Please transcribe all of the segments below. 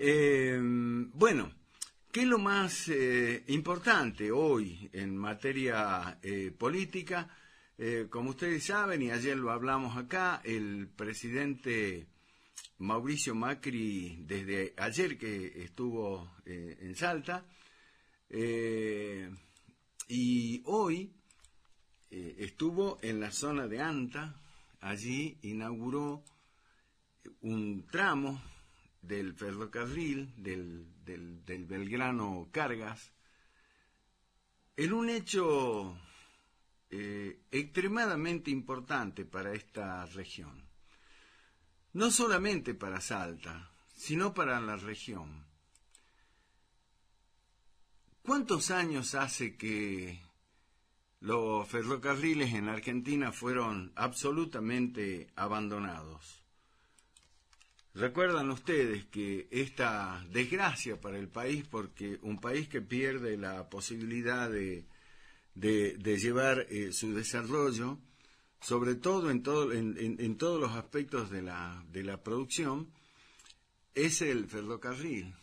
Bueno, ¿qué es lo más importante hoy en materia política? Como ustedes saben, y ayer lo hablamos acá, el presidente Mauricio Macri, desde ayer que estuvo en Salta, y hoy estuvo en la zona de Anta. Allí inauguró un tramo del ferrocarril, del Belgrano Cargas, en un hecho extremadamente importante para esta región. No solamente para Salta, sino para la región. ¿Cuántos años hace que los ferrocarriles en Argentina fueron absolutamente abandonados? Recuerdan ustedes que esta desgracia para el país, porque un país que pierde la posibilidad de llevar su desarrollo, sobre todo en todos los aspectos de la producción, es el ferrocarril.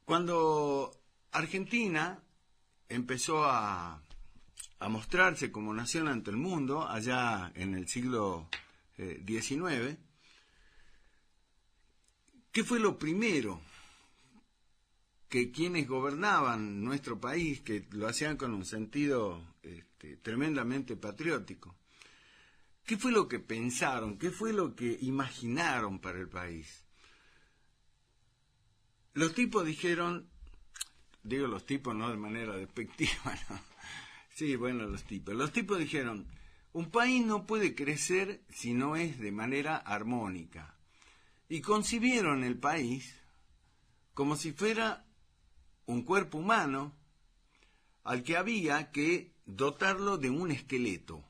Cuando Argentina empezó a mostrarse como nación ante el mundo, allá en el siglo XIX, ¿qué fue lo primero que quienes gobernaban nuestro país, que lo hacían con un sentido tremendamente patriótico, qué fue lo que pensaron, qué fue lo que imaginaron para el país? Los tipos dijeron, digo los tipos no de manera despectiva, ¿no? Sí, bueno, los tipos dijeron, un país no puede crecer si no es de manera armónica, y concibieron el país como si fuera un cuerpo humano al que había que dotarlo de un esqueleto.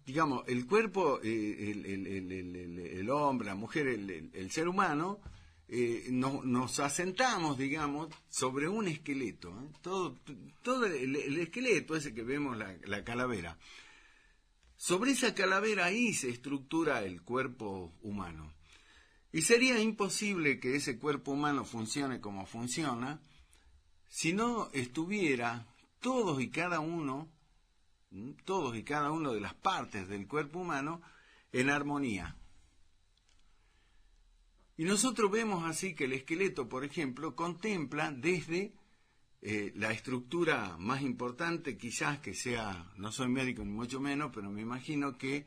Digamos, el cuerpo, el hombre, la mujer, el ser humano, nos asentamos, digamos, sobre un esqueleto, ¿eh? Todo el esqueleto ese que vemos, la calavera. Sobre esa calavera ahí se estructura el cuerpo humano. Y sería imposible que ese cuerpo humano funcione como funciona si no estuviera todos y cada uno de las partes del cuerpo humano en armonía. Y nosotros vemos así que el esqueleto, por ejemplo, contempla desde la estructura más importante, quizás que sea, no soy médico ni mucho menos, pero me imagino que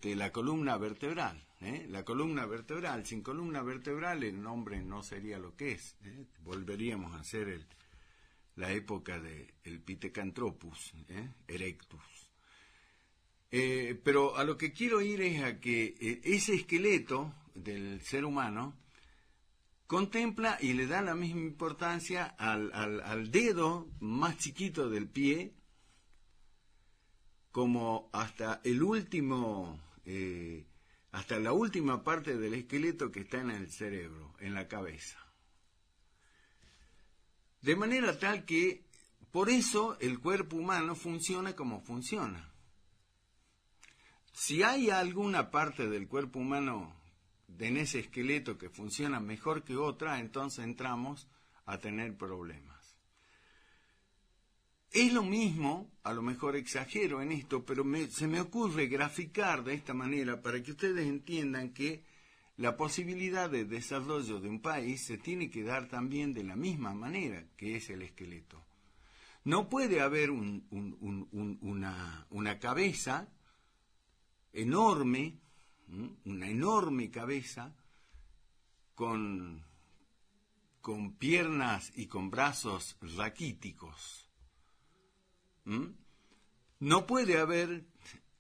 la columna vertebral. La columna vertebral, sin columna vertebral el nombre no sería lo que es. Volveríamos a ser la época del Pithecanthropus erectus. Pero a lo que quiero ir es a que ese esqueleto del ser humano contempla y le da la misma importancia al dedo más chiquito del pie, como hasta el último, hasta la última parte del esqueleto que está en el cerebro, en la cabeza. De manera tal que, por eso, el cuerpo humano funciona como funciona. Si hay alguna parte del cuerpo humano en ese esqueleto que funciona mejor que otra, entonces entramos a tener problemas. Es lo mismo, a lo mejor exagero en esto, pero se me ocurre graficar de esta manera para que ustedes entiendan que la posibilidad de desarrollo de un país se tiene que dar también de la misma manera que es el esqueleto. No puede haber una cabeza enorme, una enorme cabeza con piernas y con brazos raquíticos. No puede haber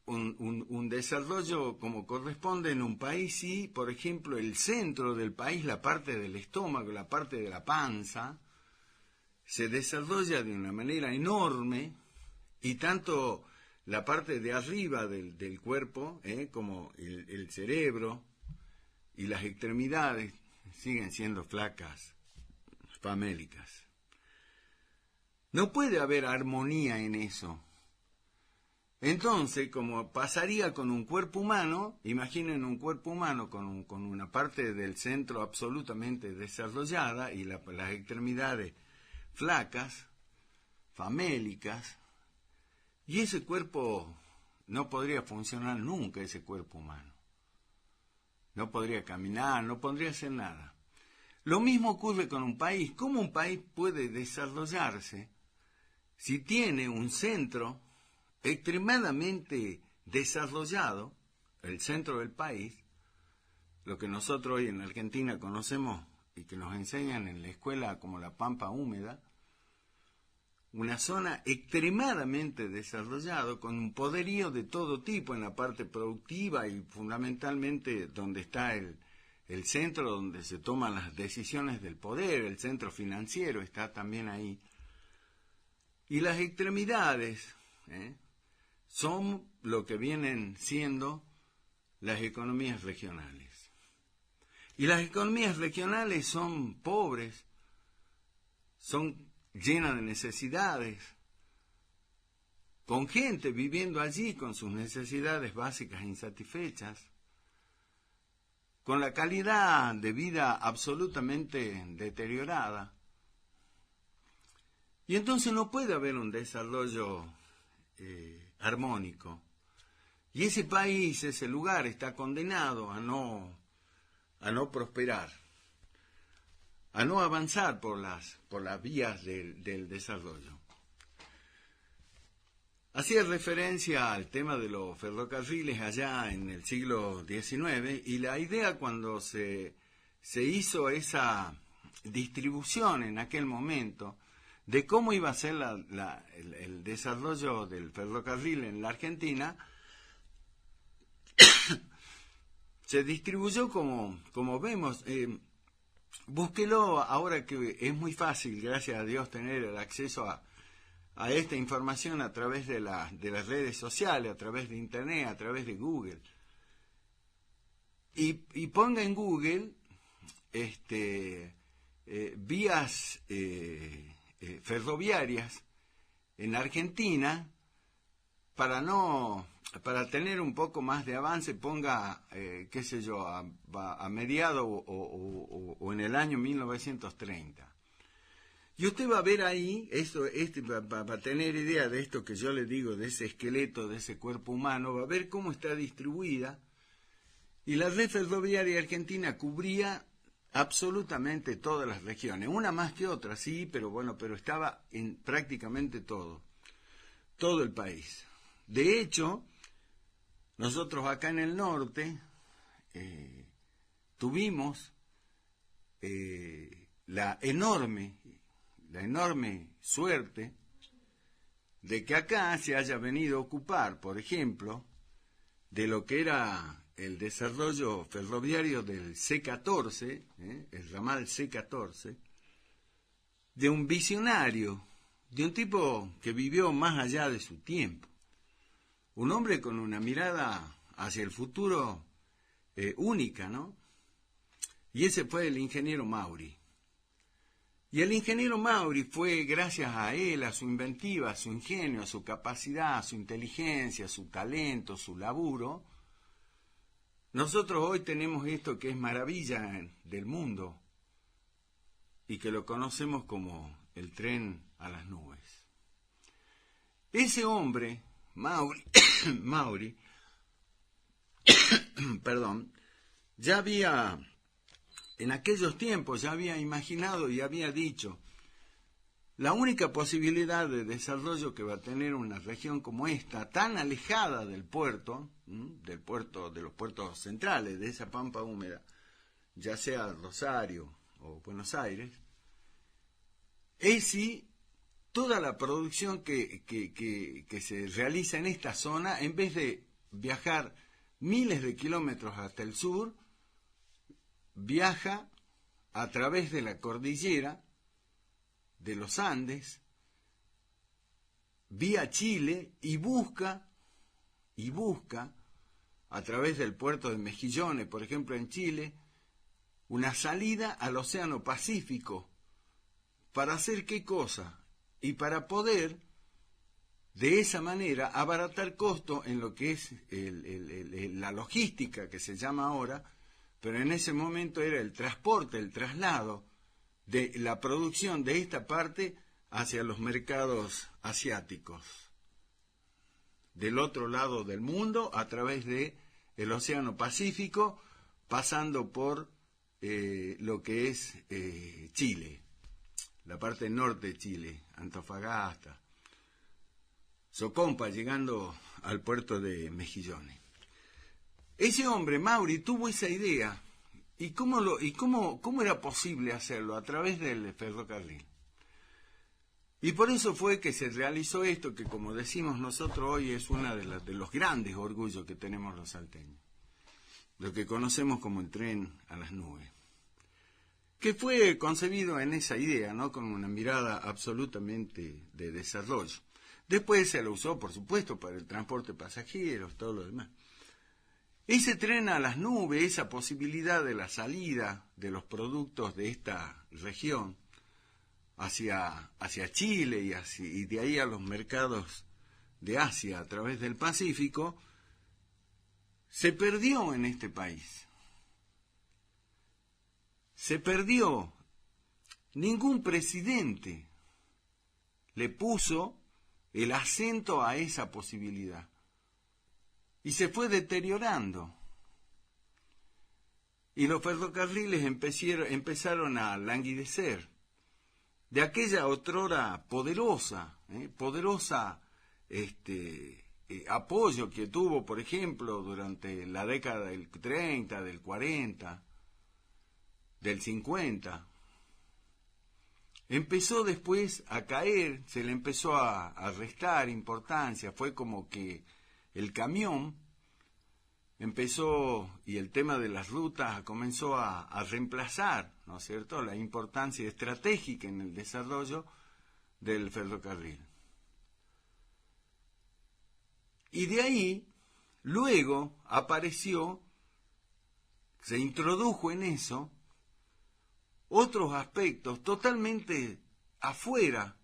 un desarrollo como corresponde en un país si, por ejemplo, el centro del país, la parte del estómago, la parte de la panza, se desarrolla de una manera enorme y tanto la parte de arriba del cuerpo, como el cerebro y las extremidades, siguen siendo flacas, famélicas. No puede haber armonía en eso. Entonces, como pasaría con un cuerpo humano, imaginen un cuerpo humano con una parte del centro absolutamente desarrollada y las extremidades flacas, famélicas, y ese cuerpo no podría funcionar nunca, ese cuerpo humano. No podría caminar, no podría hacer nada. Lo mismo ocurre con un país. ¿Cómo un país puede desarrollarse si tiene un centro extremadamente desarrollado, el centro del país, lo que nosotros hoy en Argentina conocemos y que nos enseñan en la escuela como la pampa húmeda, una zona extremadamente desarrollada con un poderío de todo tipo en la parte productiva y fundamentalmente donde está el centro donde se toman las decisiones del poder, el centro financiero está también ahí. Y las extremidades son lo que vienen siendo las economías regionales. Y las economías regionales son pobres, son llenas de necesidades, con gente viviendo allí con sus necesidades básicas insatisfechas, con la calidad de vida absolutamente deteriorada. Y entonces no puede haber un desarrollo armónico. Y ese país, ese lugar está condenado a no prosperar, a no avanzar por las vías del desarrollo. Hacía referencia al tema de los ferrocarriles allá en el siglo XIX y la idea cuando se hizo esa distribución en aquel momento de cómo iba a ser el desarrollo del ferrocarril en la Argentina, se distribuyó como vemos. Búsquelo ahora que es muy fácil, gracias a Dios, tener el acceso a esta información a través de las redes sociales, a través de Internet, a través de Google. Y ponga en Google vías ferroviarias en Argentina para tener un poco más de avance, ponga, qué sé yo, a mediados o en el año 1930. Y usted va a ver ahí, para tener idea de esto que yo le digo, de ese esqueleto, de ese cuerpo humano, va a ver cómo está distribuida. Y la red ferroviaria argentina cubría absolutamente todas las regiones, una más que otra, sí, pero estaba en prácticamente todo el país. De hecho, nosotros acá en el norte tuvimos la enorme suerte de que acá se haya venido a ocupar, por ejemplo, de lo que era el desarrollo ferroviario del C14, el ramal C14, de un visionario, de un tipo que vivió más allá de su tiempo, un hombre con una mirada hacia el futuro única, ¿no? Y ese fue el ingeniero Mauri. Y el ingeniero Mauri fue, gracias a él, a su inventiva, a su ingenio, a su capacidad, a su inteligencia, a su talento, su laburo, nosotros hoy tenemos esto que es maravilla del mundo y que lo conocemos como el tren a las nubes. Ese hombre, Mauri, perdón, ya había, en aquellos tiempos, ya había imaginado y había dicho, la única posibilidad de desarrollo que va a tener una región como esta, tan alejada del puerto, de los puertos centrales, de esa pampa húmeda, ya sea Rosario o Buenos Aires, es si toda la producción que se realiza en esta zona, en vez de viajar miles de kilómetros hasta el sur, viaja a través de la cordillera de los Andes, vía Chile, y busca, a través del puerto de Mejillones, por ejemplo en Chile, una salida al Océano Pacífico. ¿Para hacer qué cosa? Y para poder de esa manera abaratar costo en lo que es la logística, que se llama ahora, pero en ese momento era el transporte, el traslado de la producción de esta parte hacia los mercados asiáticos, del otro lado del mundo, a través de el Océano Pacífico, pasando por lo que es Chile, la parte norte de Chile, Antofagasta, Socompa, llegando al puerto de Mejillones. Ese hombre, Mauri, tuvo esa idea. ¿Y cómo era posible hacerlo? A través del ferrocarril. Y por eso fue que se realizó esto, que como decimos nosotros hoy es uno de los grandes orgullos que tenemos los salteños. Lo que conocemos como el tren a las nubes. Que fue concebido en esa idea, ¿no? Con una mirada absolutamente de desarrollo. Después se lo usó, por supuesto, para el transporte de pasajeros, todo lo demás. Ese tren a las nubes, esa posibilidad de la salida de los productos de esta región hacia Chile y de ahí a los mercados de Asia a través del Pacífico, se perdió en este país. Se perdió. Ningún presidente le puso el acento a esa posibilidad. Y se fue deteriorando. Y los ferrocarriles empezaron a languidecer. De aquella otrora poderosa apoyo que tuvo, por ejemplo, durante la década del 30, del 40, del 50, empezó después a caer, se le empezó a restar importancia, fue como que el camión empezó, y el tema de las rutas comenzó a reemplazar, ¿no es cierto?, la importancia estratégica en el desarrollo del ferrocarril. Y de ahí, luego apareció, se introdujo en eso, otros aspectos totalmente afuera,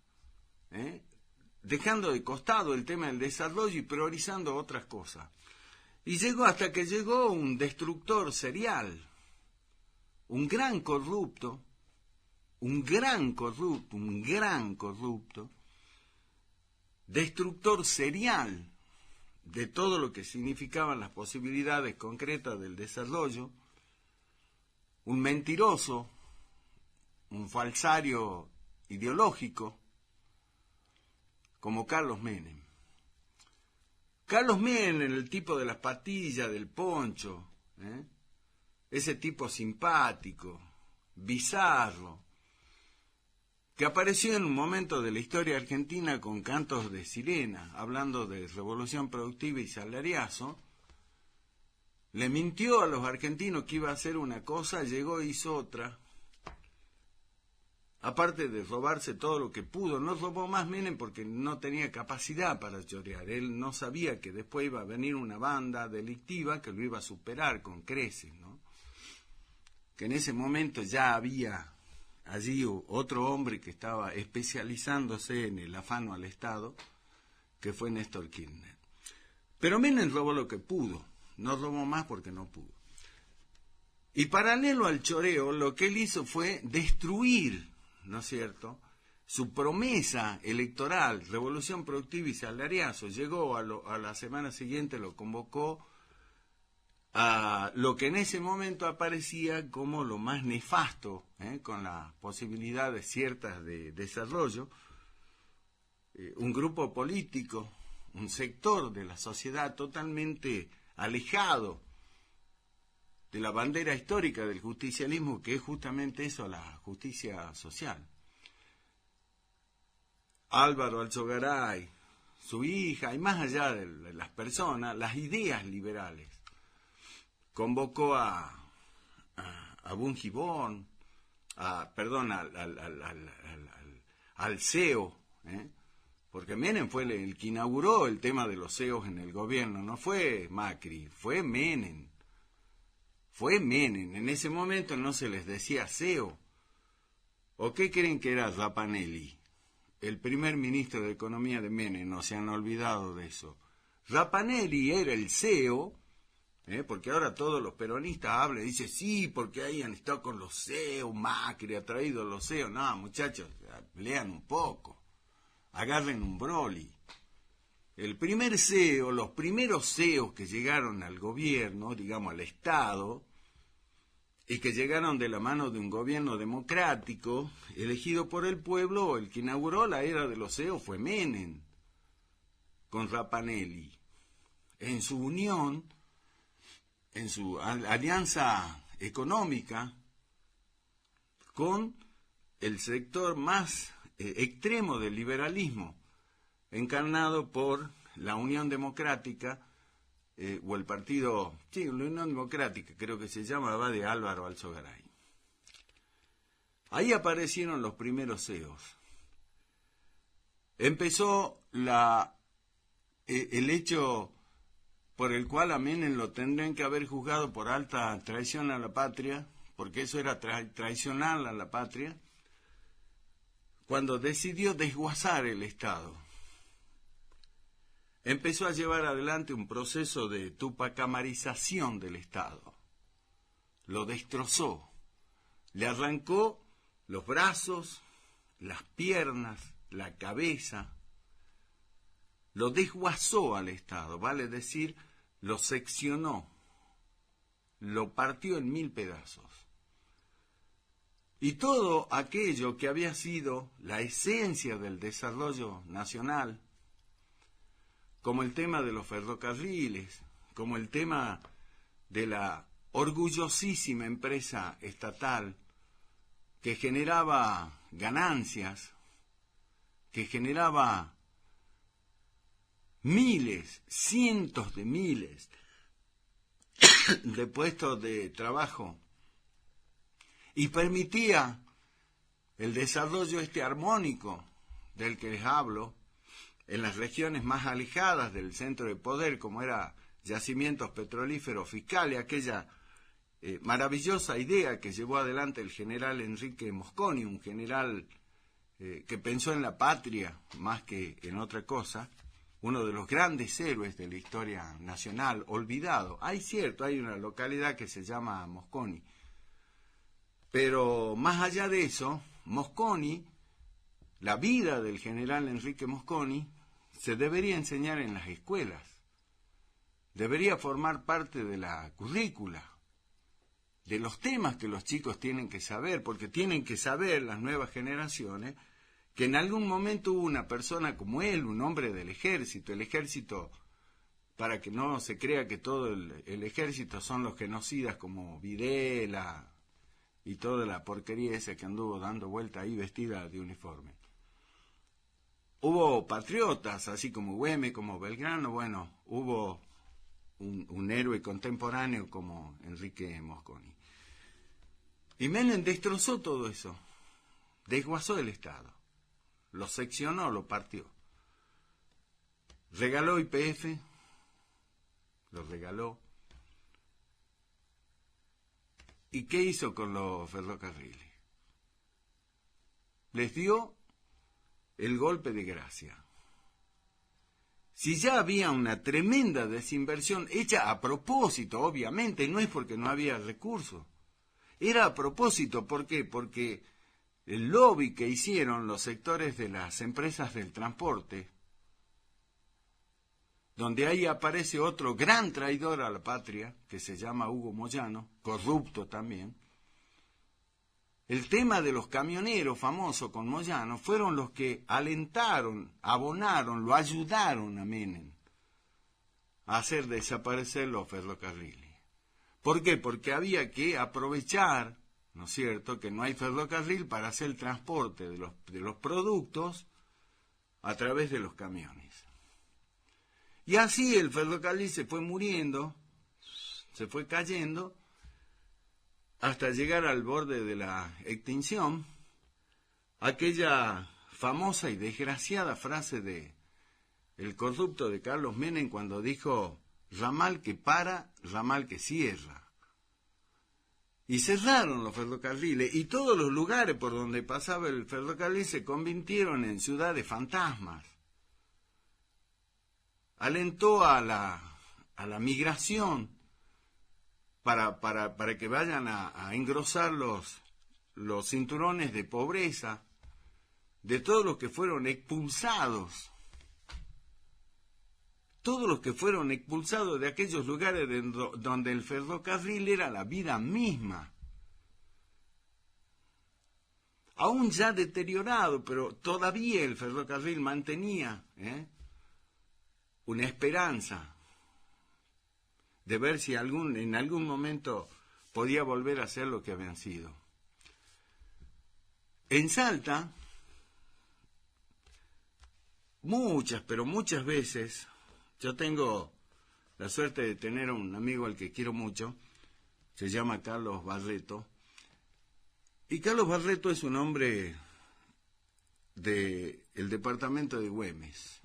dejando de costado el tema del desarrollo y priorizando otras cosas. Y llegó hasta que llegó un destructor serial, un gran corrupto, destructor serial de todo lo que significaban las posibilidades concretas del desarrollo, un mentiroso, un falsario ideológico, como Carlos Menem. Carlos Menem, el tipo de las patillas, del poncho, ese tipo simpático, bizarro, que apareció en un momento de la historia argentina con cantos de sirena, hablando de revolución productiva y salariazo, le mintió a los argentinos que iba a hacer una cosa, llegó e hizo otra. Aparte de robarse todo lo que pudo, no robó más Menem porque no tenía capacidad para chorear. Él no sabía que después iba a venir una banda delictiva que lo iba a superar con creces, ¿no? Que en ese momento ya había allí otro hombre que estaba especializándose en el afano al Estado, que fue Néstor Kirchner. Pero Menem robó lo que pudo, no robó más porque no pudo. Y paralelo al choreo, lo que él hizo fue destruir, ¿no es cierto?, su promesa electoral, revolución productiva y salariazo. Llegó a la semana siguiente, lo convocó a lo que en ese momento aparecía como lo más nefasto, con las posibilidades ciertas de desarrollo, un grupo político, un sector de la sociedad totalmente alejado de la bandera histórica del justicialismo, que es justamente eso, la justicia social. Álvaro Alzogaray, su hija, y más allá de las personas, las ideas liberales. Convocó a Bungibón, al CEO, porque Menem fue el que inauguró el tema de los CEOs en el gobierno, no fue Macri, fue Menem. Fue Menem, en ese momento no se les decía CEO. ¿O qué creen que era Rapanelli? el primer ministro de Economía de Menem, no se han olvidado de eso. Rapanelli era el CEO, porque ahora todos los peronistas hablan y dicen, sí, porque ahí han estado con los CEO, Macri ha traído los CEO. No, muchachos, lean un poco, agarren un broli. El primer CEO, los primeros CEOs que llegaron al gobierno, digamos al Estado, y que llegaron de la mano de un gobierno democrático, elegido por el pueblo, el que inauguró la era de los CEOs fue Menem, con Rapanelli. En su unión, en su alianza económica con el sector más extremo del liberalismo, encarnado por la Unión Democrática, o el partido, sí, la Unión Democrática, creo que se llamaba, de Álvaro Alzogaray. Ahí aparecieron los primeros CEOs. Empezó el hecho por el cual a Menem lo tendrían que haber juzgado por alta traición a la patria, porque eso era traicionar a la patria, cuando decidió desguazar el Estado. Empezó a llevar adelante un proceso de tupacamarización del Estado. Lo destrozó. Le arrancó los brazos, las piernas, la cabeza. Lo desguazó al Estado, vale decir, lo seccionó. Lo partió en 1000 pedazos. Y todo aquello que había sido la esencia del desarrollo nacional, como el tema de los ferrocarriles, como el tema de la orgullosísima empresa estatal que generaba ganancias, que generaba miles, cientos de miles de puestos de trabajo y permitía el desarrollo armónico del que les hablo, en las regiones más alejadas del centro de poder, como era yacimientos petrolíferos fiscales, aquella maravillosa idea que llevó adelante el general Enrique Mosconi, un general que pensó en la patria más que en otra cosa, uno de los grandes héroes de la historia nacional, olvidado. Hay una localidad que se llama Mosconi, pero más allá de eso, Mosconi, la vida del general Enrique Mosconi, se debería enseñar en las escuelas, debería formar parte de la currícula, de los temas que los chicos tienen que saber, porque tienen que saber las nuevas generaciones que en algún momento hubo una persona como él, un hombre del ejército. El ejército, para que no se crea que todo el ejército son los genocidas como Videla y toda la porquería esa que anduvo dando vuelta ahí vestida de uniforme. Hubo patriotas, así como Güemes, como Belgrano, bueno, hubo un héroe contemporáneo como Enrique Mosconi. Y Menem destrozó todo eso, desguazó el Estado, lo seccionó, lo partió. Regaló YPF, lo regaló. ¿Y qué hizo con los ferrocarriles? Les dio el golpe de gracia. Si ya había una tremenda desinversión hecha a propósito, obviamente, no es porque no había recursos. Era a propósito, ¿por qué? Porque el lobby que hicieron los sectores de las empresas del transporte, donde ahí aparece otro gran traidor a la patria, que se llama Hugo Moyano, corrupto también. El tema de los camioneros famosos con Moyano fueron los que alentaron, abonaron, lo ayudaron a Menem a hacer desaparecer los ferrocarriles. ¿Por qué? Porque había que aprovechar, ¿no es cierto?, que no hay ferrocarril para hacer el transporte de los productos a través de los camiones. Y así el ferrocarril se fue muriendo, se fue cayendo, hasta llegar al borde de la extinción, aquella famosa y desgraciada frase de el corrupto de Carlos Menem cuando dijo: ramal que para, ramal que cierra. y cerraron los ferrocarriles, y todos los lugares por donde pasaba el ferrocarril se convirtieron en ciudades fantasmas. Alentó a la migración para que vayan a engrosar los cinturones de pobreza de todos los que fueron expulsados. Todos los que fueron expulsados de aquellos lugares donde el ferrocarril era la vida misma. Aún ya deteriorado, pero todavía el ferrocarril mantenía una esperanza de ver si en algún momento podía volver a ser lo que habían sido. En Salta, pero muchas veces, yo tengo la suerte de tener un amigo al que quiero mucho, se llama Carlos Barreto, y Carlos Barreto es un hombre del departamento de Güemes.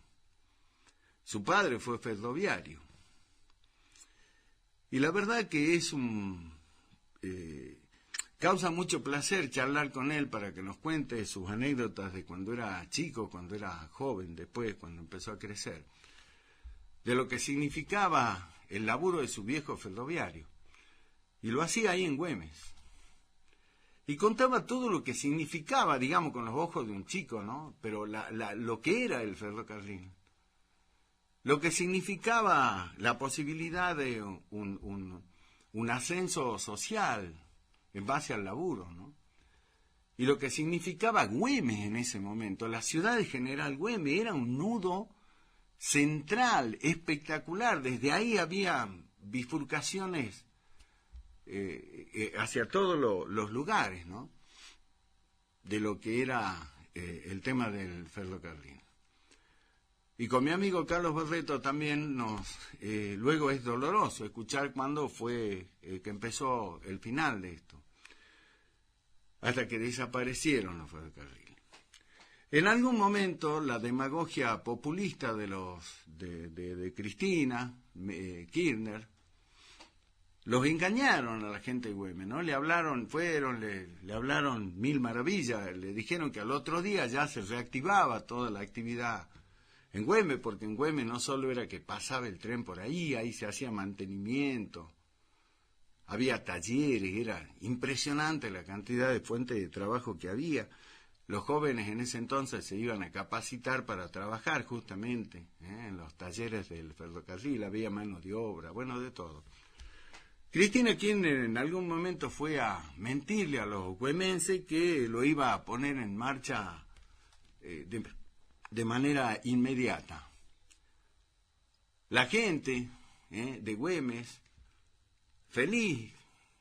Su padre fue ferroviario. Y la verdad que es causa mucho placer charlar con él para que nos cuente sus anécdotas de cuando era chico, cuando era joven, después cuando empezó a crecer, de lo que significaba el laburo de su viejo ferroviario. Y lo hacía ahí en Güemes. Y contaba todo lo que significaba, digamos, con los ojos de un chico, ¿no? Pero lo que era el ferrocarril. Lo que significaba la posibilidad de un ascenso social en base al laburo, ¿no? Y lo que significaba Güemes en ese momento. La ciudad de General Güemes era un nudo central, espectacular. Desde ahí había bifurcaciones hacia todos los lugares, ¿no? De lo que era el tema del ferrocarril. Y con mi amigo Carlos Barreto también luego es doloroso escuchar cuándo fue que empezó el final de esto, hasta que desaparecieron los ferrocarriles. En algún momento la demagogia populista de Cristina Kirchner los engañaron a la gente de Güemes, ¿no? Le hablaron mil maravillas, le dijeron que al otro día ya se reactivaba toda la actividad en Güemes, porque en Güemes no solo era que pasaba el tren por ahí se hacía mantenimiento, había talleres, era impresionante la cantidad de fuentes de trabajo que había. Los jóvenes en ese entonces se iban a capacitar para trabajar justamente en los talleres del ferrocarril, había mano de obra, bueno, de todo. Cristina Kirchner en algún momento fue a mentirle a los güemenses que lo iba a poner en marcha de manera inmediata. La gente de Güemes, feliz,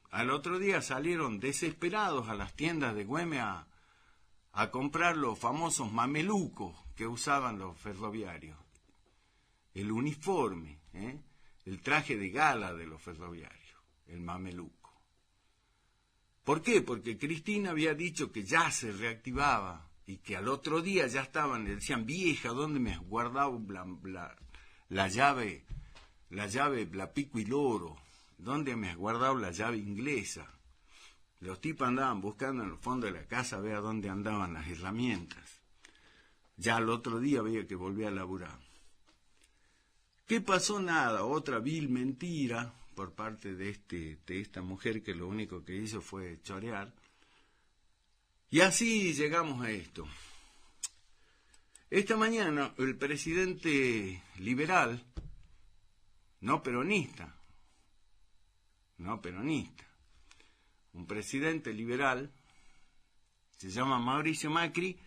al otro día salieron desesperados a las tiendas de Güemes a comprar los famosos mamelucos que usaban los ferroviarios, el uniforme, el traje de gala de los ferroviarios, el mameluco. ¿Por qué? Porque Cristina había dicho que ya se reactivaba y que al otro día ya estaban, le decían, vieja, ¿dónde me has guardado la llave, la pico y loro? ¿Dónde me has guardado la llave inglesa? Los tipos andaban buscando en el fondo de la casa a ver a dónde andaban las herramientas. Ya al otro día había que volver a laburar. ¿Qué pasó? Nada, otra vil mentira por parte de esta mujer que lo único que hizo fue chorear. Y así llegamos a esto. Esta mañana el presidente liberal, no peronista, un presidente liberal, se llama Mauricio Macri,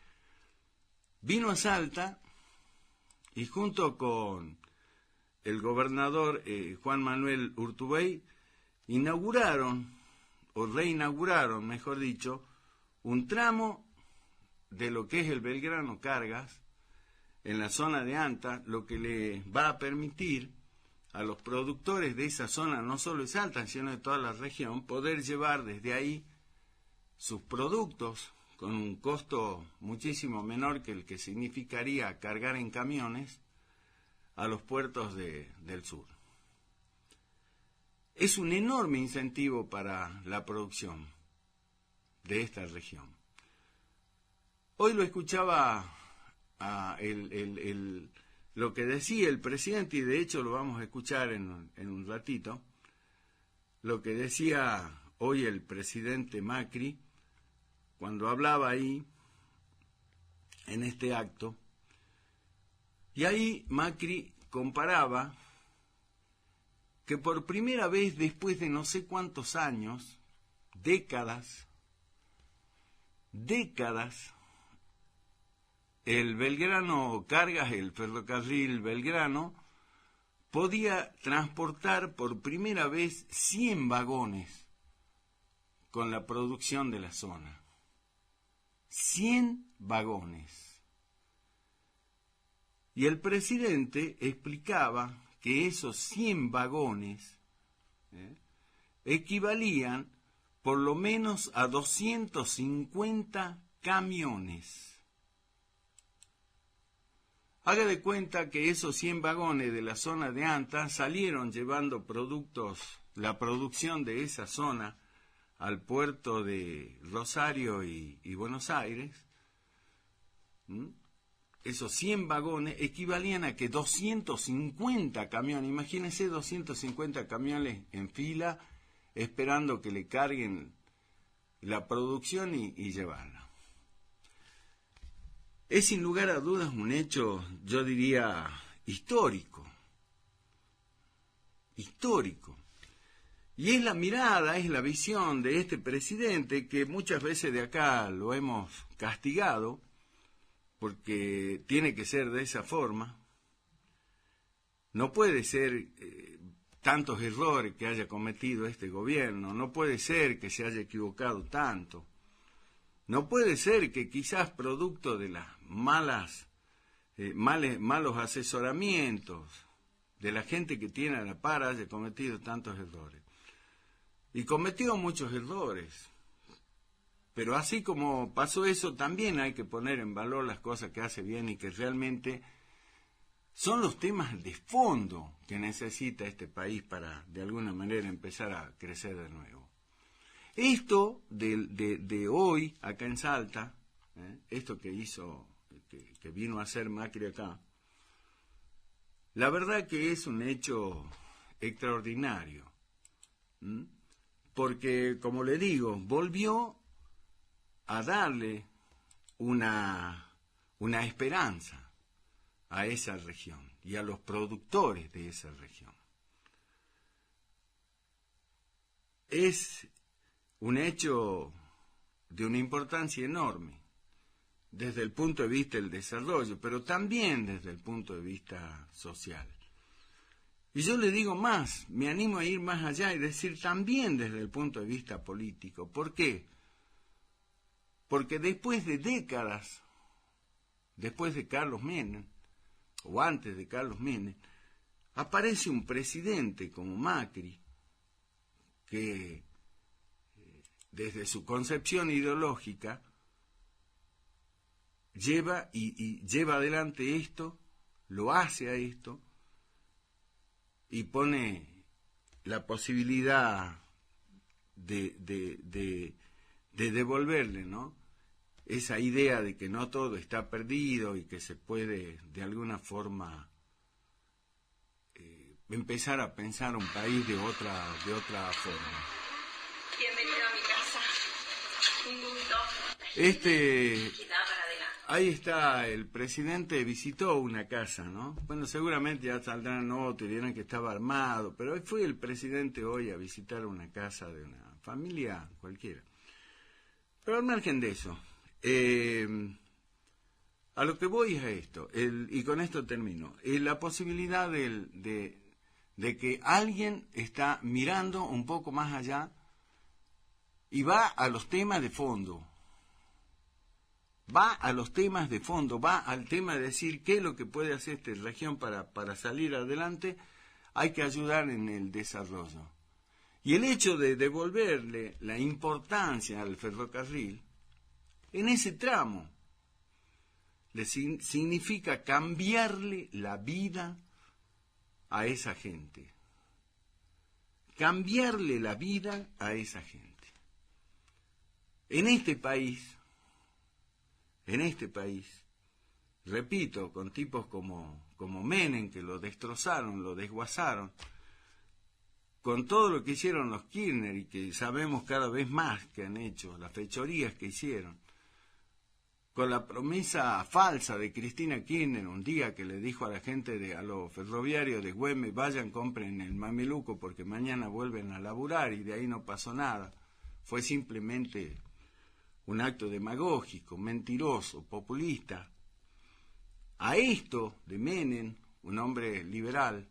vino a Salta y junto con el gobernador Juan Manuel Urtubey reinauguraron, mejor dicho, un tramo de lo que es el Belgrano Cargas en la zona de Anta, lo que le va a permitir a los productores de esa zona, no solo de Salta, sino de toda la región, poder llevar desde ahí sus productos con un costo muchísimo menor que el que significaría cargar en camiones a los puertos del sur. es un enorme incentivo para la producción de esta región. Hoy lo escuchaba lo que decía el presidente, y de hecho lo vamos a escuchar en un ratito, lo que decía hoy el presidente Macri cuando hablaba ahí en este acto. Y ahí Macri comparaba que por primera vez después de no sé cuántos años, décadas, el Belgrano Cargas, el ferrocarril Belgrano, podía transportar por primera vez 100 vagones con la producción de la zona. 100 vagones. Y el presidente explicaba que esos 100 vagones equivalían por lo menos a 250 camiones. Haga de cuenta que esos 100 vagones de la zona de Anta salieron llevando productos, la producción de esa zona, al puerto de Rosario y Buenos Aires. Esos 100 vagones equivalían a que 250 camiones, imagínense 250 camiones en fila, esperando que le carguen la producción y llevarla. Es sin lugar a dudas un hecho, yo diría, histórico. Y es la mirada, es la visión de este presidente que muchas veces de acá lo hemos castigado, porque tiene que ser de esa forma. No puede ser tantos errores que haya cometido este gobierno, no puede ser que se haya equivocado tanto, no puede ser que quizás producto de las malos asesoramientos de la gente que tiene a la par haya cometido tantos errores. Y cometió muchos errores. Pero así como pasó eso, también hay que poner en valor las cosas que hace bien y que realmente son los temas de fondo que necesita este país para, de alguna manera, empezar a crecer de nuevo. Esto de hoy, acá en Salta, esto que hizo, que vino a hacer Macri acá, la verdad que es un hecho extraordinario. Porque, como le digo, volvió a darle una esperanza a esa región y a los productores de esa región. Es un hecho de una importancia enorme desde el punto de vista del desarrollo, pero también desde el punto de vista social. Y yo le digo más, me animo a ir más allá y decir también desde el punto de vista político. ¿Por qué? Porque después de décadas, después de Carlos Menem, o antes de Carlos Menem, aparece un presidente como Macri, que desde su concepción ideológica lleva adelante esto, lo hace a esto, y pone la posibilidad de devolverle, ¿no?, esa idea de que no todo está perdido y que se puede de alguna forma empezar a pensar un país de otra forma. Bienvenido a mi casa. Un gusto. Ahí está, el presidente visitó una casa, ¿no? Bueno, seguramente ya saldrán otros y dirán que estaba armado, pero hoy fue el presidente hoy a visitar una casa de una familia cualquiera. Pero al margen de eso, a lo que voy es a esto, y con esto termino, la posibilidad de que alguien está mirando un poco más allá y va a los temas de fondo. Va al tema de decir qué es lo que puede hacer esta región para salir adelante. Hay que ayudar en el desarrollo. Y el hecho de devolverle la importancia al ferrocarril, en ese tramo, significa cambiarle la vida a esa gente. cambiarle la vida a esa gente. En este país, repito, con tipos como Menem, que lo destrozaron, lo desguazaron, con todo lo que hicieron los Kirchner y que sabemos cada vez más que han hecho, las fechorías que hicieron, con la promesa falsa de Cristina Kirchner un día que le dijo a la gente a los ferroviarios de Güemes, vayan, compren el mameluco porque mañana vuelven a laburar, y de ahí no pasó nada. Fue simplemente un acto demagógico, mentiroso, populista. A esto de Menem, un hombre liberal,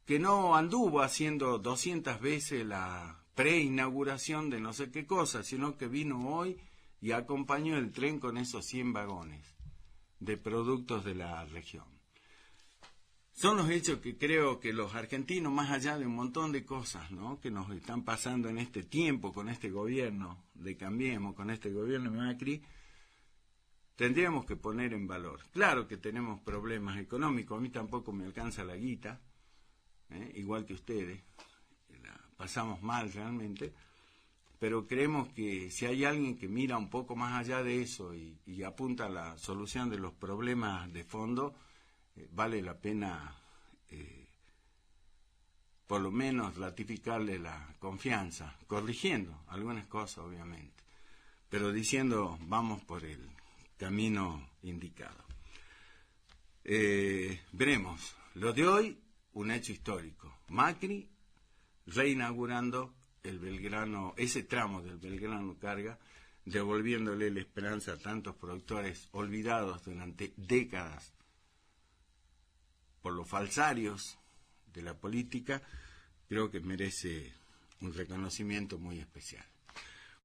que no anduvo haciendo 200 veces la preinauguración de no sé qué cosa, sino que vino hoy y acompañó el tren con esos 100 vagones de productos de la región. Son los hechos que creo que los argentinos, más allá de un montón de cosas, ¿no?, que nos están pasando en este tiempo con este gobierno de Cambiemos, con este gobierno de Macri, tendríamos que poner en valor. Claro que tenemos problemas económicos, a mí tampoco me alcanza la guita, igual que ustedes, la pasamos mal realmente, pero creemos que si hay alguien que mira un poco más allá de eso y apunta a la solución de los problemas de fondo, vale la pena por lo menos ratificarle la confianza, corrigiendo algunas cosas obviamente, pero diciendo vamos por el camino indicado. Veremos. Lo de hoy, un hecho histórico. Macri reinaugurando el Belgrano, ese tramo del Belgrano Carga, devolviéndole la esperanza a tantos productores olvidados durante décadas por los falsarios de la política. Creo que merece un reconocimiento muy especial.